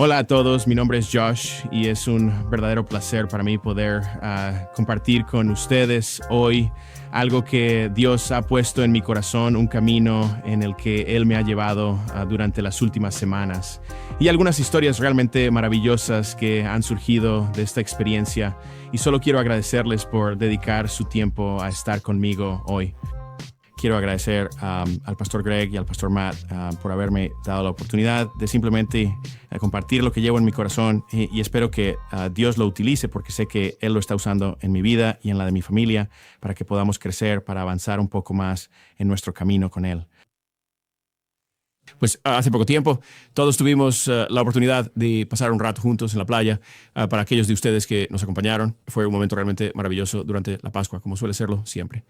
Hola a todos, mi nombre es Josh y es un verdadero placer para mí poder compartir con ustedes hoy algo que Dios ha puesto en mi corazón, un camino en el que Él me ha llevado durante las últimas semanas y algunas historias realmente maravillosas que han surgido de esta experiencia, y solo quiero agradecerles por dedicar su tiempo a estar conmigo hoy. Quiero agradecer al pastor Greg y al pastor Matt por haberme dado la oportunidad de simplemente compartir lo que llevo en mi corazón, y espero que Dios lo utilice, porque sé que Él lo está usando en mi vida y en la de mi familia para que podamos crecer, para avanzar un poco más en nuestro camino con Él. Pues hace poco tiempo todos tuvimos la oportunidad de pasar un rato juntos en la playa. Para aquellos de ustedes que nos acompañaron, fue un momento realmente maravilloso durante la Pascua, como suele serlo siempre.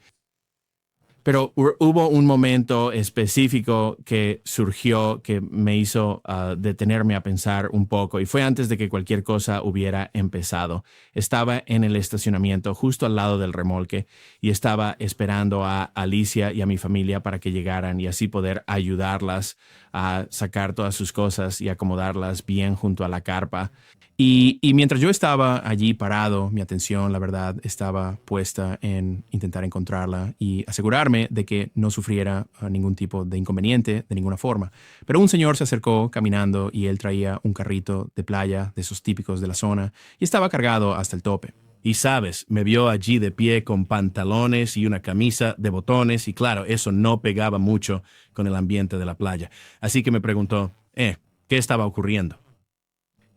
Pero hubo un momento específico que surgió que me hizo detenerme a pensar un poco, y fue antes de que cualquier cosa hubiera empezado. Estaba en el estacionamiento justo al lado del remolque y estaba esperando a Alicia y a mi familia para que llegaran y así poder ayudarlas a sacar todas sus cosas y acomodarlas bien junto a la carpa. Y mientras yo estaba allí parado, mi atención, la verdad, estaba puesta en intentar encontrarla y asegurarme de que no sufriera ningún tipo de inconveniente de ninguna forma. Pero un señor se acercó caminando y él traía un carrito de playa, de esos típicos de la zona, y estaba cargado hasta el tope. Y sabes, me vio allí de pie con pantalones y una camisa de botones, y claro, eso no pegaba mucho con el ambiente de la playa. Así que me preguntó, ¿qué estaba ocurriendo?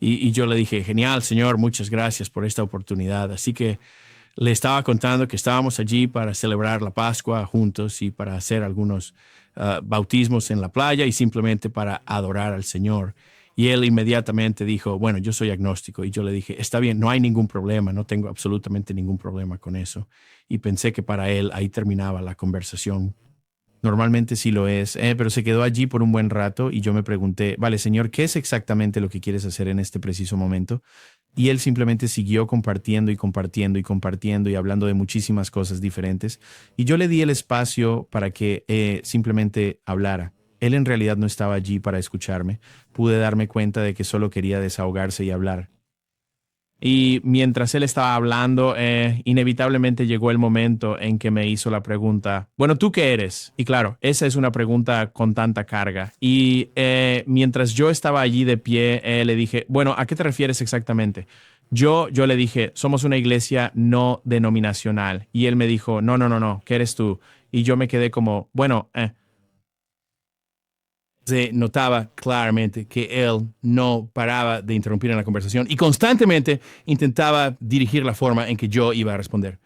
Y yo le dije, genial, señor, muchas gracias por esta oportunidad. Así que le estaba contando que estábamos allí para celebrar la Pascua juntos y para hacer algunos bautismos en la playa y simplemente para adorar al Señor. Y él inmediatamente dijo, bueno, yo soy agnóstico. Y yo le dije, está bien, no hay ningún problema, no tengo absolutamente ningún problema con eso. Y pensé que para él ahí terminaba la conversación. Normalmente sí lo es, pero se quedó allí por un buen rato y yo me pregunté, vale, señor, ¿qué es exactamente lo que quieres hacer en este preciso momento? Y él simplemente siguió compartiendo y compartiendo y compartiendo y hablando de muchísimas cosas diferentes. Y yo le di el espacio para que simplemente hablara. Él en realidad no estaba allí para escucharme. Pude darme cuenta de que solo quería desahogarse y hablar. Y mientras él estaba hablando, inevitablemente llegó el momento en que me hizo la pregunta, bueno, ¿tú qué eres? Y claro, esa es una pregunta con tanta carga. Y mientras yo estaba allí de pie, le dije, bueno, ¿a qué te refieres exactamente? Yo le dije, somos una iglesia no denominacional. Y él me dijo, no, no, no, no, ¿qué eres tú? Y yo me quedé como, bueno, se notaba claramente que él no paraba de interrumpir en la conversación y constantemente intentaba dirigir la forma en que yo iba a responder.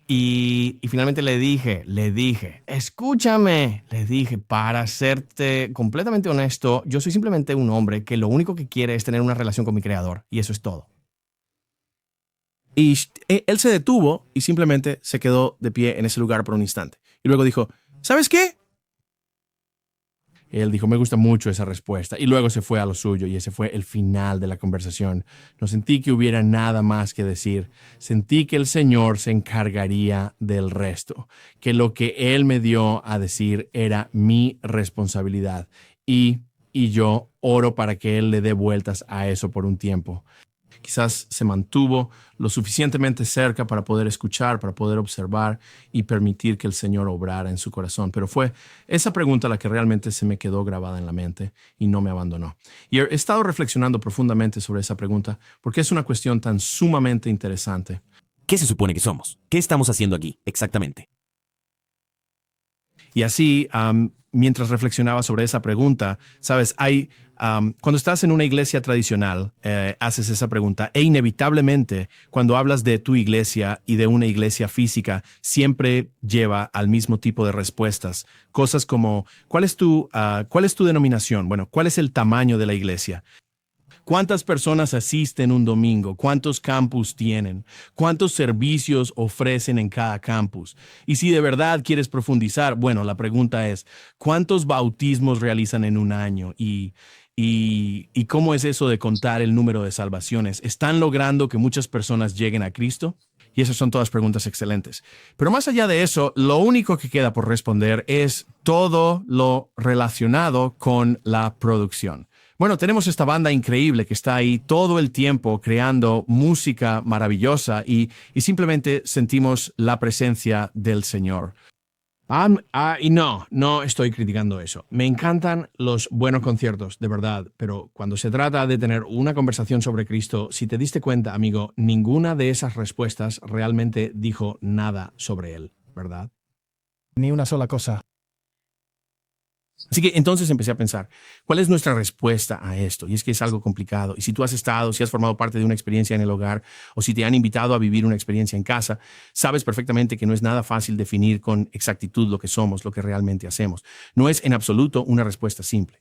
Y finalmente le dije, escúchame, le dije, para serte completamente honesto, yo soy simplemente un hombre que lo único que quiere es tener una relación con mi creador, y eso es todo. Y él se detuvo y simplemente se quedó de pie en ese lugar por un instante. Y luego dijo, ¿sabes qué? Él dijo, me gusta mucho esa respuesta. Y luego se fue a lo suyo y ese fue el final de la conversación. No sentí que hubiera nada más que decir. Sentí que el Señor se encargaría del resto, que lo que Él me dio a decir era mi responsabilidad. Y yo oro para que Él le dé vueltas a eso por un tiempo. Quizás se mantuvo lo suficientemente cerca para poder escuchar, para poder observar y permitir que el Señor obrara en su corazón. Pero fue esa pregunta la que realmente se me quedó grabada en la mente y no me abandonó. Y he estado reflexionando profundamente sobre esa pregunta porque es una cuestión tan sumamente interesante. ¿Qué se supone que somos? ¿Qué estamos haciendo aquí exactamente? Y así, mientras reflexionaba sobre esa pregunta, sabes, cuando estás en una iglesia tradicional, haces esa pregunta e inevitablemente cuando hablas de tu iglesia y de una iglesia física, siempre lleva al mismo tipo de respuestas. Cosas como, ¿cuál es tu denominación? Bueno, ¿cuál es el tamaño de la iglesia? ¿Cuántas personas asisten un domingo? ¿Cuántos campus tienen? ¿Cuántos servicios ofrecen en cada campus? Y si de verdad quieres profundizar, bueno, la pregunta es, ¿cuántos bautismos realizan en un año? ¿Y cómo es eso de contar el número de salvaciones? ¿Están logrando que muchas personas lleguen a Cristo? Y esas son todas preguntas excelentes. Pero más allá de eso, lo único que queda por responder es todo lo relacionado con la producción. Bueno, tenemos esta banda increíble que está ahí todo el tiempo creando música maravillosa y simplemente sentimos la presencia del Señor. Y no estoy criticando eso. Me encantan los buenos conciertos, de verdad, pero cuando se trata de tener una conversación sobre Cristo, si te diste cuenta, amigo, ninguna de esas respuestas realmente dijo nada sobre Él, ¿verdad? Ni una sola cosa. Así que entonces empecé a pensar, ¿cuál es nuestra respuesta a esto? Y es que es algo complicado. Y si tú has estado, si has formado parte de una experiencia en el hogar, o si te han invitado a vivir una experiencia en casa, sabes perfectamente que no es nada fácil definir con exactitud lo que somos, lo que realmente hacemos. No es en absoluto una respuesta simple.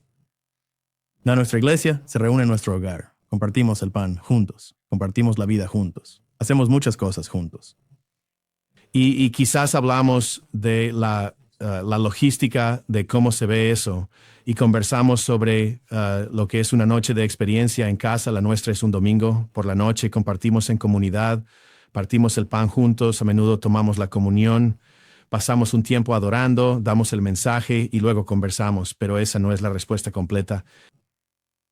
Nuestra iglesia se reúne en nuestro hogar. Compartimos el pan juntos. Compartimos la vida juntos. Hacemos muchas cosas juntos. Y quizás hablamos de la logística de cómo se ve eso y conversamos sobre lo que es una noche de experiencia en casa. La nuestra es un domingo por la noche, compartimos en comunidad, partimos el pan juntos, a menudo tomamos la comunión, pasamos un tiempo adorando, damos el mensaje y luego conversamos, pero esa no es la respuesta completa.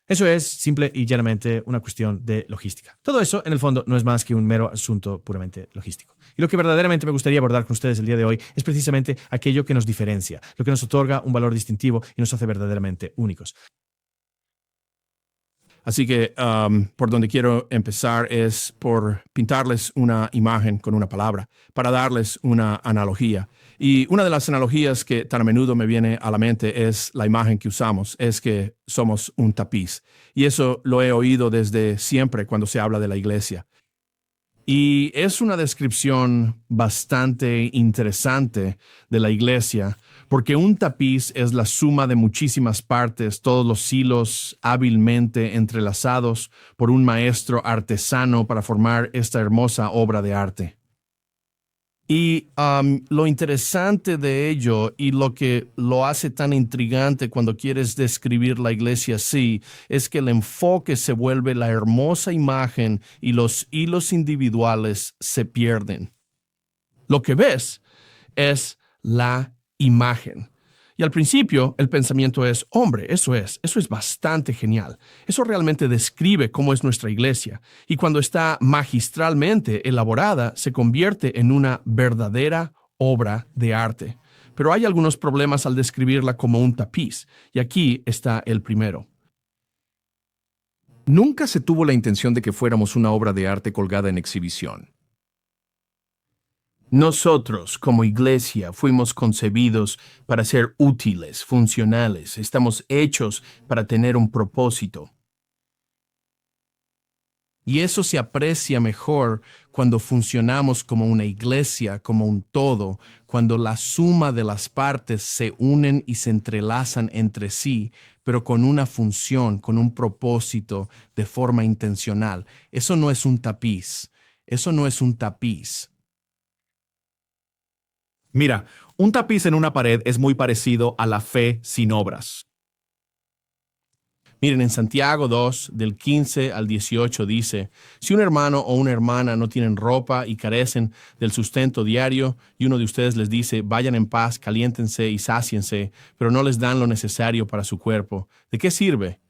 Eso es simple y llanamente una cuestión de logística. Todo eso, en el fondo, no es más que un mero asunto puramente logístico. Y lo que verdaderamente me gustaría abordar con ustedes el día de hoy es precisamente aquello que nos diferencia, lo que nos otorga un valor distintivo y nos hace verdaderamente únicos. Así que por donde quiero empezar es por pintarles una imagen con una palabra, para darles una analogía. Y una de las analogías que tan a menudo me viene a la mente es la imagen que usamos, es que somos un tapiz. Y eso lo he oído desde siempre cuando se habla de la iglesia. Y es una descripción bastante interesante de la iglesia, porque un tapiz es la suma de muchísimas partes, todos los hilos hábilmente entrelazados por un maestro artesano para formar esta hermosa obra de arte. Y lo interesante de ello y lo que lo hace tan intrigante cuando quieres describir la iglesia así es que el enfoque se vuelve la hermosa imagen y los hilos individuales se pierden. Lo que ves es la imagen. Y al principio el pensamiento es, hombre, eso es bastante genial. Eso realmente describe cómo es nuestra iglesia. Y cuando está magistralmente elaborada, se convierte en una verdadera obra de arte. Pero hay algunos problemas al describirla como un tapiz. Y aquí está el primero. Nunca se tuvo la intención de que fuéramos una obra de arte colgada en exhibición. Nosotros, como iglesia, fuimos concebidos para ser útiles, funcionales. Estamos hechos para tener un propósito. Y eso se aprecia mejor cuando funcionamos como una iglesia, como un todo, cuando la suma de las partes se unen y se entrelazan entre sí, pero con una función, con un propósito, de forma intencional. Eso no es un tapiz. Eso no es un tapiz. Mira, un tapiz en una pared es muy parecido a la fe sin obras. Miren, en Santiago 2, del 15 al 18 dice, si un hermano o una hermana no tienen ropa y carecen del sustento diario, y uno de ustedes les dice, vayan en paz, caliéntense y sáciense, pero no les dan lo necesario para su cuerpo, ¿de qué sirve?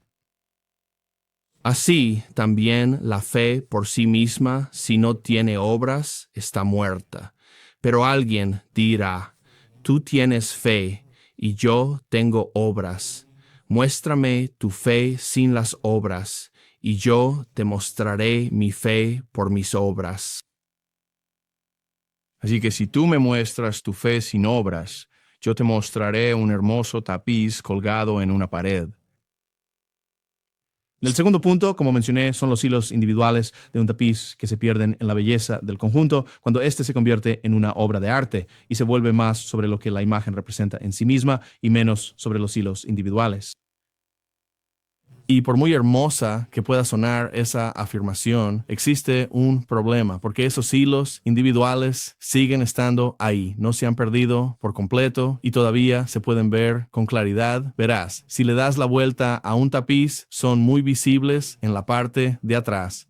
Así también la fe por sí misma, si no tiene obras, está muerta. Pero alguien dirá, tú tienes fe y yo tengo obras. Muéstrame tu fe sin las obras, y yo te mostraré mi fe por mis obras. Así que si tú me muestras tu fe sin obras, yo te mostraré un hermoso tapiz colgado en una pared. El segundo punto, como mencioné, son los hilos individuales de un tapiz que se pierden en la belleza del conjunto cuando éste se convierte en una obra de arte y se vuelve más sobre lo que la imagen representa en sí misma y menos sobre los hilos individuales. Y por muy hermosa que pueda sonar esa afirmación, existe un problema, porque esos hilos individuales siguen estando ahí, no se han perdido por completo y todavía se pueden ver con claridad. Verás, si le das la vuelta a un tapiz, son muy visibles en la parte de atrás.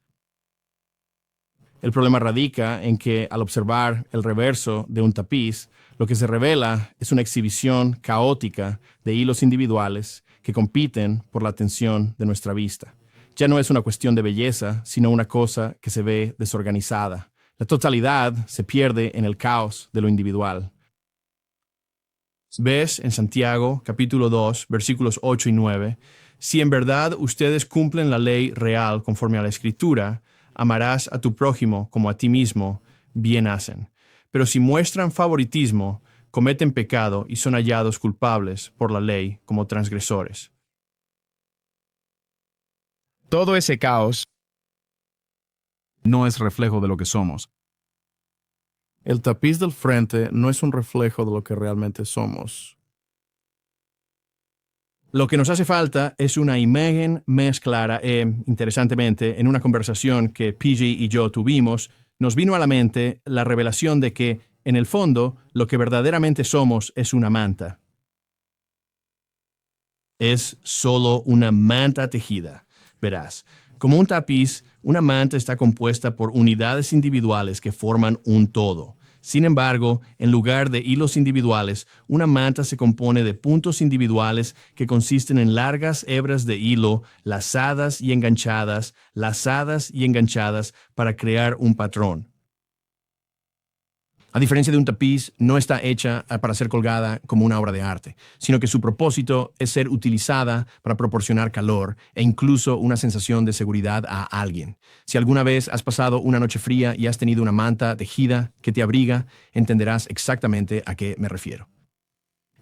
El problema radica en que al observar el reverso de un tapiz, Lo que se revela es una exhibición caótica de hilos individuales que compiten por la atención de nuestra vista. Ya no es una cuestión de belleza, sino una cosa que se ve desorganizada. La totalidad se pierde en el caos de lo individual. Ves en Santiago, capítulo 2, versículos 8 y 9, si en verdad ustedes cumplen la ley real conforme a la Escritura, amarás a tu prójimo como a ti mismo, bien hacen. Pero si muestran favoritismo, cometen pecado y son hallados culpables por la ley como transgresores. Todo ese caos no es reflejo de lo que somos. El tapiz del frente no es un reflejo de lo que realmente somos. Lo que nos hace falta es una imagen más clara. Interesantemente, en una conversación que PJ y yo tuvimos, nos vino a la mente la revelación de que, en el fondo, lo que verdaderamente somos es una manta. Es solo una manta tejida. Verás, como un tapiz, una manta está compuesta por unidades individuales que forman un todo. Sin embargo, en lugar de hilos individuales, una manta se compone de puntos individuales que consisten en largas hebras de hilo lazadas y enganchadas para crear un patrón. A diferencia de un tapiz, no está hecha para ser colgada como una obra de arte, sino que su propósito es ser utilizada para proporcionar calor e incluso una sensación de seguridad a alguien. Si alguna vez has pasado una noche fría y has tenido una manta tejida que te abriga, entenderás exactamente a qué me refiero.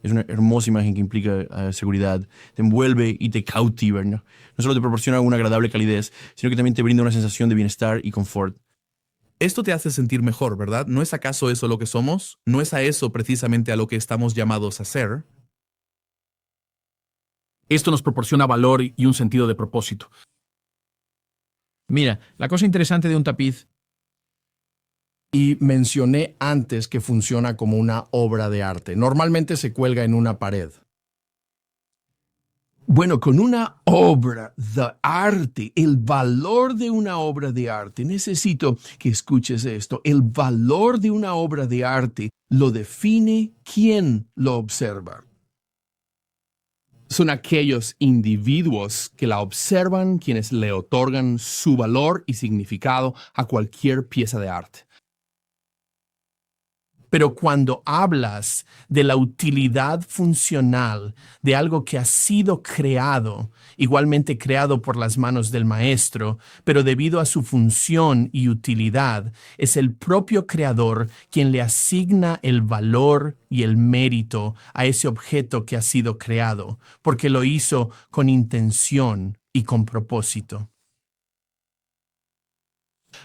Es una hermosa imagen que implica seguridad, te envuelve y te cautiva, ¿no? No solo te proporciona una agradable calidez, sino que también te brinda una sensación de bienestar y confort. Esto te hace sentir mejor, ¿verdad? ¿No es acaso eso lo que somos? ¿No es a eso precisamente a lo que estamos llamados a ser? Esto nos proporciona valor y un sentido de propósito. Mira, la cosa interesante de un tapiz, y mencioné antes que funciona como una obra de arte. Normalmente se cuelga en una pared. Bueno, con una obra de arte, el valor de una obra de arte, necesito que escuches esto, el valor de una obra de arte lo define quien lo observa. Son aquellos individuos que la observan quienes le otorgan su valor y significado a cualquier pieza de arte. Pero cuando hablas de la utilidad funcional de algo que ha sido creado, igualmente creado por las manos del maestro, pero debido a su función y utilidad, es el propio creador quien le asigna el valor y el mérito a ese objeto que ha sido creado, porque lo hizo con intención y con propósito.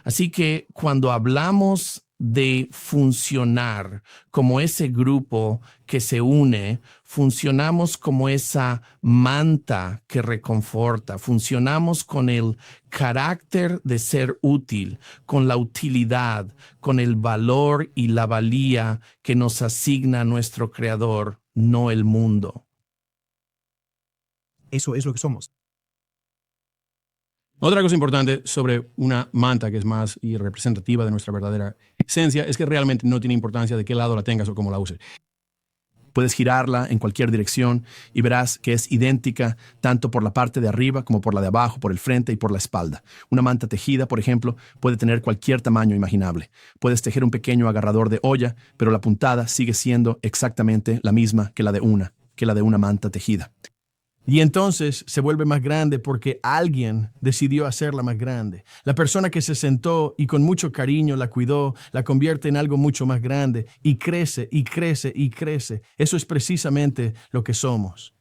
Así que cuando hablamos de funcionar como ese grupo que se une, funcionamos como esa manta que reconforta, funcionamos con el carácter de ser útil, con la utilidad, con el valor y la valía que nos asigna nuestro Creador, no el mundo. Eso es lo que somos. Otra cosa importante sobre una manta que es más y representativa de nuestra verdadera esencia es que realmente no tiene importancia de qué lado la tengas o cómo la uses. Puedes girarla en cualquier dirección y verás que es idéntica tanto por la parte de arriba como por la de abajo, por el frente y por la espalda. Una manta tejida, por ejemplo, puede tener cualquier tamaño imaginable. Puedes tejer un pequeño agarrador de olla, pero la puntada sigue siendo exactamente la misma que la de una manta tejida. Y entonces se vuelve más grande porque alguien decidió hacerla más grande. La persona que se sentó y con mucho cariño la cuidó, la convierte en algo mucho más grande y crece y crece y crece. Eso es precisamente lo que somos.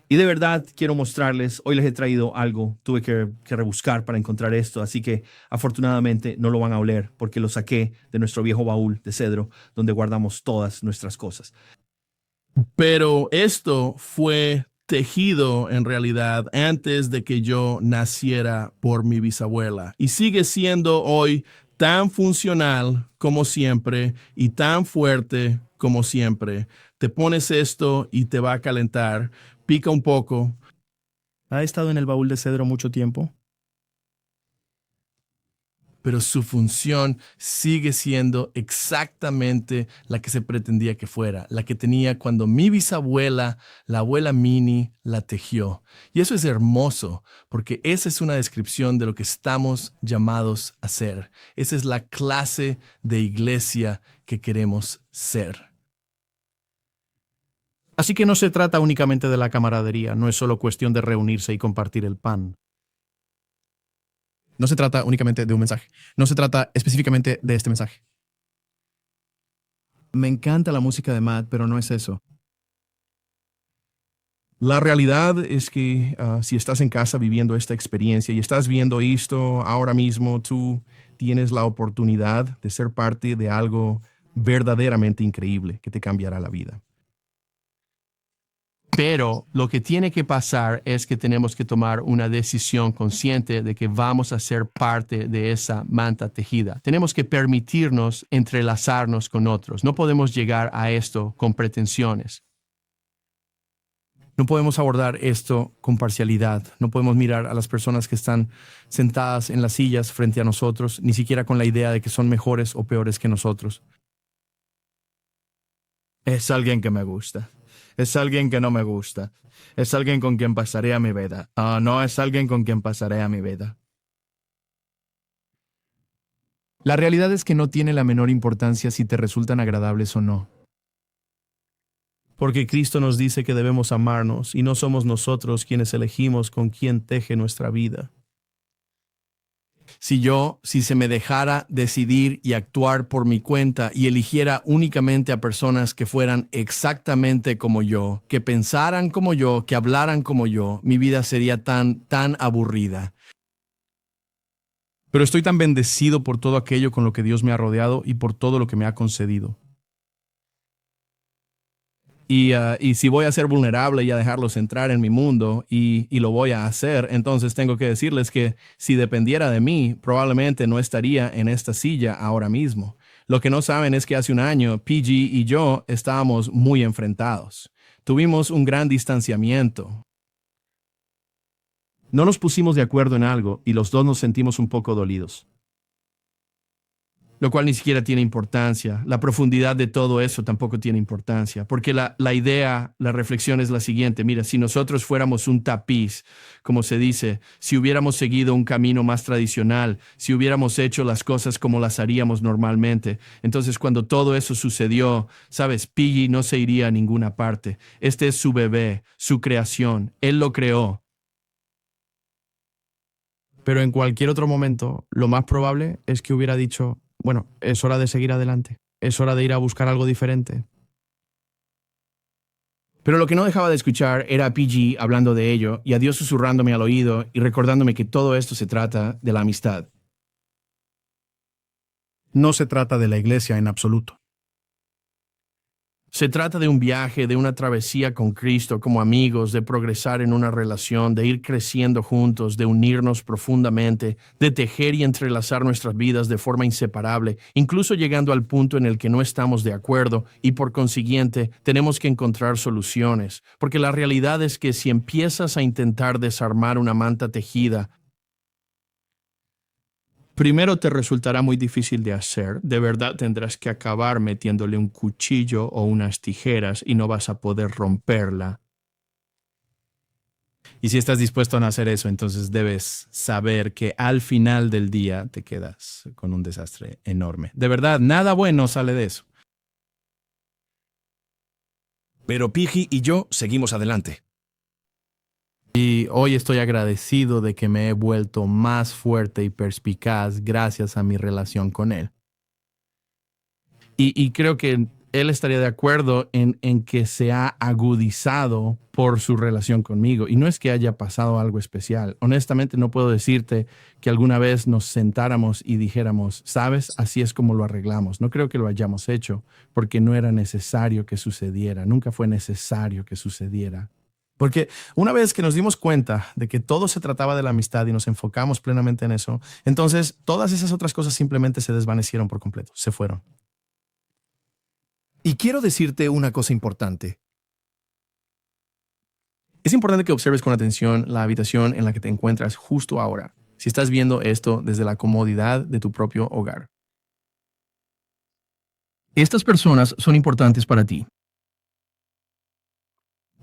Y de verdad quiero mostrarles, hoy les he traído algo, tuve que rebuscar para encontrar esto, así que afortunadamente no lo van a oler porque lo saqué de nuestro viejo baúl de cedro donde guardamos todas nuestras cosas. Pero esto fue tejido en realidad antes de que yo naciera por mi bisabuela y sigue siendo hoy tan funcional como siempre y tan fuerte como siempre. Te pones esto y te va a calentar, pica un poco. ¿Ha estado en el baúl de cedro mucho tiempo? pero su función sigue siendo exactamente la que se pretendía que fuera, la que tenía cuando mi bisabuela, la abuela Minnie, la tejió. Y eso es hermoso, porque esa es una descripción de lo que estamos llamados a ser. Esa es la clase de iglesia que queremos ser. Así que no se trata únicamente de la camaradería, no es solo cuestión de reunirse y compartir el pan. No se trata únicamente de un mensaje, no se trata específicamente de este mensaje. Me encanta la música de Matt, pero no es eso. La realidad es que si estás en casa viviendo esta experiencia y estás viendo esto ahora mismo, tú tienes la oportunidad de ser parte de algo verdaderamente increíble que te cambiará la vida. Pero lo que tiene que pasar es que tenemos que tomar una decisión consciente de que vamos a ser parte de esa manta tejida. Tenemos que permitirnos entrelazarnos con otros. No podemos llegar a esto con pretensiones. No podemos abordar esto con parcialidad. No podemos mirar a las personas que están sentadas en las sillas frente a nosotros, ni siquiera con la idea de que son mejores o peores que nosotros. Es alguien que me gusta. Es alguien que no me gusta. Es alguien con quien pasaré a mi vida. No es alguien con quien pasaré a mi vida. La realidad es que no tiene la menor importancia si te resultan agradables o no. Porque Cristo nos dice que debemos amarnos y no somos nosotros quienes elegimos con quién teje nuestra vida. Si se me dejara decidir y actuar por mi cuenta y eligiera únicamente a personas que fueran exactamente como yo, que pensaran como yo, que hablaran como yo, mi vida sería tan aburrida. Pero estoy tan bendecido por todo aquello con lo que Dios me ha rodeado y por todo lo que me ha concedido. Y si voy a ser vulnerable y a dejarlos entrar en mi mundo y lo voy a hacer, entonces tengo que decirles que si dependiera de mí, probablemente no estaría en esta silla ahora mismo. Lo que no saben es que hace un año PG y yo estábamos muy enfrentados. Tuvimos un gran distanciamiento. No nos pusimos de acuerdo en algo y los dos nos sentimos un poco dolidos. Lo cual ni siquiera tiene importancia. La profundidad de todo eso tampoco tiene importancia, porque la idea, la reflexión es la siguiente. Mira, si nosotros fuéramos un tapiz, como se dice, si hubiéramos seguido un camino más tradicional, si hubiéramos hecho las cosas como las haríamos normalmente, entonces cuando todo eso sucedió, sabes, Piggy no se iría a ninguna parte. Este es su bebé, su creación. Él lo creó. Pero en cualquier otro momento, lo más probable es que hubiera dicho: bueno, es hora de seguir adelante. Es hora de ir a buscar algo diferente. Pero lo que no dejaba de escuchar era a PG hablando de ello y a Dios susurrándome al oído y recordándome que todo esto se trata de la amistad. No se trata de la iglesia en absoluto. Se trata de un viaje, de una travesía con Cristo como amigos, de progresar en una relación, de ir creciendo juntos, de unirnos profundamente, de tejer y entrelazar nuestras vidas de forma inseparable, incluso llegando al punto en el que no estamos de acuerdo y por consiguiente tenemos que encontrar soluciones. Porque la realidad es que si empiezas a intentar desarmar una manta tejida, primero te resultará muy difícil de hacer. De verdad tendrás que acabar metiéndole un cuchillo o unas tijeras y no vas a poder romperla. Y si estás dispuesto a hacer eso, entonces debes saber que al final del día te quedas con un desastre enorme. De verdad, nada bueno sale de eso. Pero Piggy y yo seguimos adelante. Y hoy estoy agradecido de que me he vuelto más fuerte y perspicaz gracias a mi relación con él. Y creo que él estaría de acuerdo en que se ha agudizado por su relación conmigo. Y no es que haya pasado algo especial. Honestamente, no puedo decirte que alguna vez nos sentáramos y dijéramos: ¿sabes? Así es como lo arreglamos. No creo que lo hayamos hecho porque no era necesario que sucediera. Nunca fue necesario que sucediera. Porque una vez que nos dimos cuenta de que todo se trataba de la amistad y nos enfocamos plenamente en eso, entonces todas esas otras cosas simplemente se desvanecieron por completo, se fueron. Y quiero decirte una cosa importante. Es importante que observes con atención la habitación en la que te encuentras justo ahora. si estás viendo esto desde la comodidad de tu propio hogar. Estas personas son importantes para ti.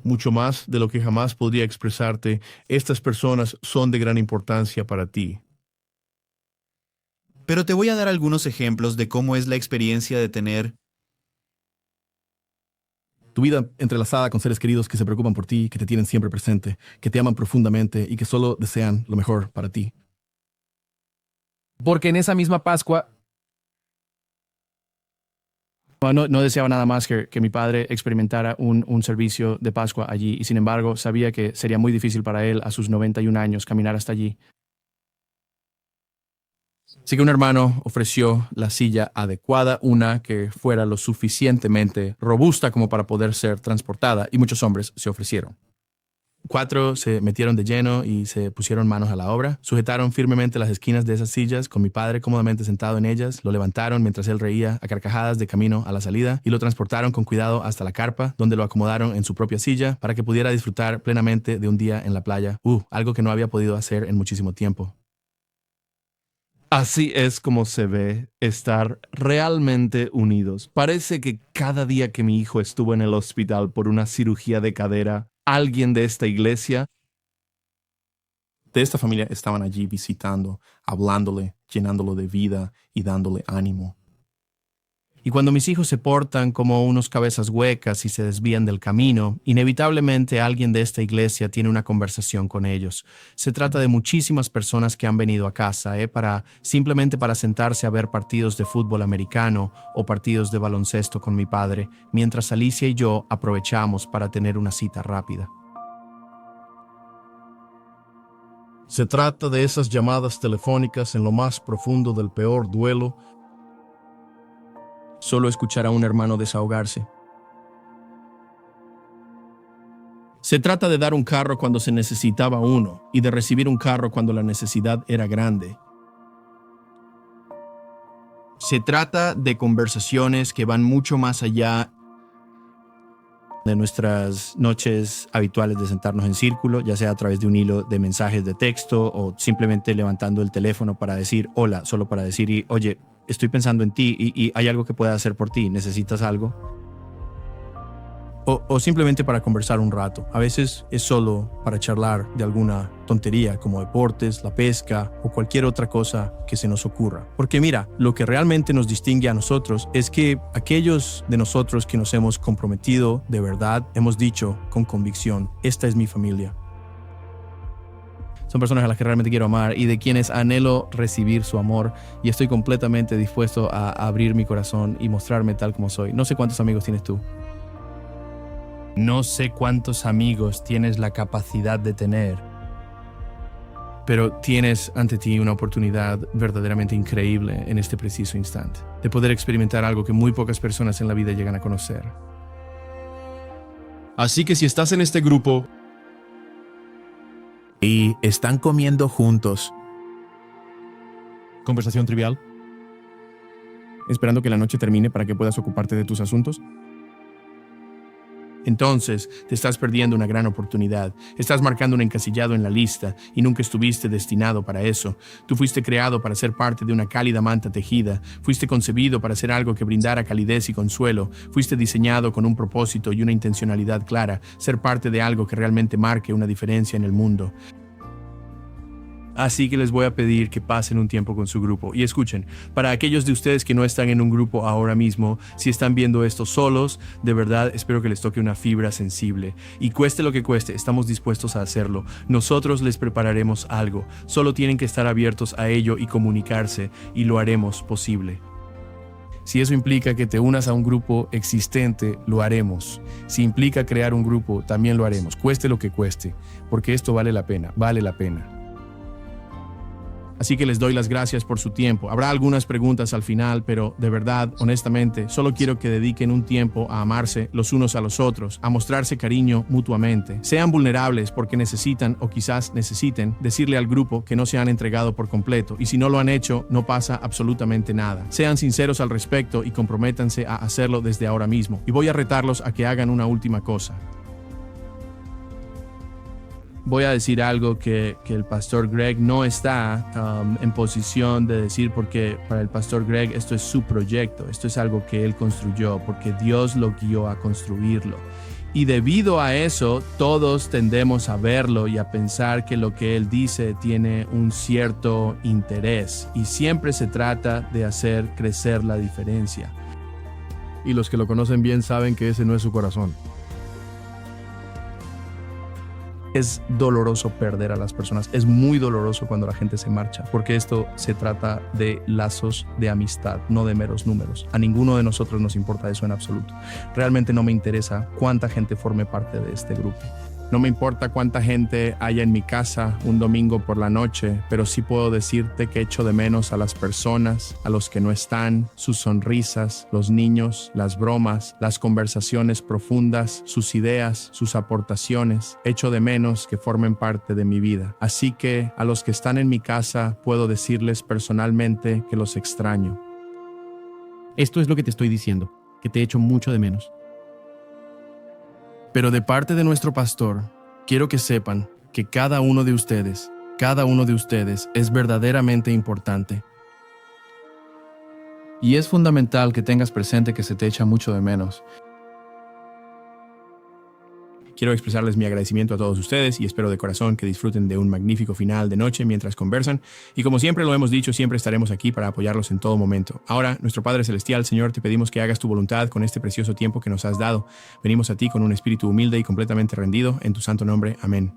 Mucho más de lo que jamás podría expresarte, estas personas son de gran importancia para ti. Pero te voy a dar algunos ejemplos de cómo es la experiencia de tener Tu vida entrelazada con seres queridos que se preocupan por ti, que te tienen siempre presente, que te aman profundamente y que solo desean lo mejor para ti. Porque en esa misma Pascua, No deseaba nada más que mi padre experimentara un servicio de Pascua allí y sin embargo sabía que sería muy difícil para él a sus 91 años caminar hasta allí. Así que un hermano ofreció la silla adecuada, una que fuera lo suficientemente robusta como para poder ser transportada, y muchos hombres se ofrecieron. 4 se metieron de lleno y se pusieron manos a la obra. Sujetaron firmemente las esquinas de esas sillas con mi padre cómodamente sentado en ellas. Lo levantaron mientras él reía a carcajadas de camino a la salida y lo transportaron con cuidado hasta la carpa, donde lo acomodaron en su propia silla para que pudiera disfrutar plenamente de un día en la playa. Algo que no había podido hacer en muchísimo tiempo. Así es como se ve estar realmente unidos. Parece que cada día que mi hijo estuvo en el hospital por una cirugía de cadera, alguien de esta iglesia, de esta familia, estaban allí visitando, hablándole, llenándolo de vida y dándole ánimo. Y cuando mis hijos se portan como unos cabezas huecas y se desvían del camino, inevitablemente alguien de esta iglesia tiene una conversación con ellos. Se trata de muchísimas personas que han venido a casa, simplemente para sentarse a ver partidos de fútbol americano o partidos de baloncesto con mi padre, mientras Alicia y yo aprovechamos para tener una cita rápida. Se trata de esas llamadas telefónicas en lo más profundo del peor duelo. Solo escuchar a un hermano desahogarse. Se trata de dar un carro cuando se necesitaba uno y de recibir un carro cuando la necesidad era grande. Se trata de conversaciones que van mucho más allá de nuestras noches habituales de sentarnos en círculo, ya sea a través de un hilo de mensajes de texto o simplemente levantando el teléfono para decir hola, solo para decir, oye, estoy pensando en ti y hay algo que pueda hacer por ti, ¿necesitas algo? O simplemente para conversar un rato. A veces es solo para charlar de alguna tontería como deportes, la pesca o cualquier otra cosa que se nos ocurra. Porque mira, lo que realmente nos distingue a nosotros es que aquellos de nosotros que nos hemos comprometido de verdad, hemos dicho con convicción, esta es mi familia. Son personas a las que realmente quiero amar y de quienes anhelo recibir su amor y estoy completamente dispuesto a abrir mi corazón y mostrarme tal como soy. No sé cuántos amigos tienes tú. No sé cuántos amigos tienes la capacidad de tener, pero tienes ante ti una oportunidad verdaderamente increíble en este preciso instante, de poder experimentar algo que muy pocas personas en la vida llegan a conocer. Así que si estás en este grupo y están comiendo juntos, Conversación trivial. Esperando que la noche termine para que puedas ocuparte de tus asuntos. entonces te estás perdiendo una gran oportunidad. Estás marcando un encasillado en la lista y nunca estuviste destinado para eso. Tú fuiste creado para ser parte de una cálida manta tejida. Fuiste concebido para ser algo que brindara calidez y consuelo. Fuiste diseñado con un propósito y una intencionalidad clara. Ser parte de algo que realmente marque una diferencia en el mundo. Así que les voy a pedir que pasen un tiempo con su grupo. Y escuchen, para aquellos de ustedes que no están en un grupo ahora mismo, si están viendo esto solos, de verdad espero que les toque una fibra sensible. Y cueste lo que cueste, estamos dispuestos a hacerlo. Nosotros les prepararemos algo. Solo tienen que estar abiertos a ello y comunicarse, y lo haremos posible. Si eso implica que te unas a un grupo existente, lo haremos. Si implica crear un grupo, también lo haremos. Cueste lo que cueste, porque esto vale la pena, vale la pena. Así que les doy las gracias por su tiempo. Habrá algunas preguntas al final, pero de verdad, honestamente, solo quiero que dediquen un tiempo a amarse los unos a los otros, a mostrarse cariño mutuamente. Sean vulnerables porque necesitan o quizás necesiten decirle al grupo que no se han entregado por completo. Y si no lo han hecho, no pasa absolutamente nada. Sean sinceros al respecto y comprométanse a hacerlo desde ahora mismo. Y voy a retarlos a que hagan una última cosa. Voy a decir algo que el pastor Greg no está en posición de decir, porque para el pastor Greg esto es su proyecto, esto es algo que él construyó, porque Dios lo guió a construirlo. Y debido a eso, todos tendemos a verlo y a pensar que lo que él dice tiene un cierto interés. Y siempre se trata de hacer crecer la diferencia. Y los que lo conocen bien saben que ese no es su corazón. Es doloroso perder a las personas. Es muy doloroso cuando la gente se marcha, porque esto se trata de lazos de amistad, no de meros números. A ninguno de nosotros nos importa eso en absoluto. Realmente no me interesa cuánta gente forme parte de este grupo. No me importa cuánta gente haya en mi casa un domingo por la noche, pero sí puedo decirte que echo de menos a las personas, a los que no están, sus sonrisas, los niños, las bromas, las conversaciones profundas, sus ideas, sus aportaciones. Echo de menos que formen parte de mi vida. Así que a los que están en mi casa puedo decirles personalmente que los extraño. Esto es lo que te estoy diciendo, que te echo mucho de menos. Pero de parte de nuestro pastor, quiero que sepan que cada uno de ustedes es verdaderamente importante. Y es fundamental que tengas presente que se te echa mucho de menos. Quiero expresarles mi agradecimiento a todos ustedes y espero de corazón que disfruten de un magnífico final de noche mientras conversan. Y como siempre lo hemos dicho, siempre estaremos aquí para apoyarlos en todo momento. Ahora, nuestro Padre Celestial, Señor, te pedimos que hagas tu voluntad con este precioso tiempo que nos has dado. Venimos a ti con un espíritu humilde y completamente rendido. En tu santo nombre. Amén.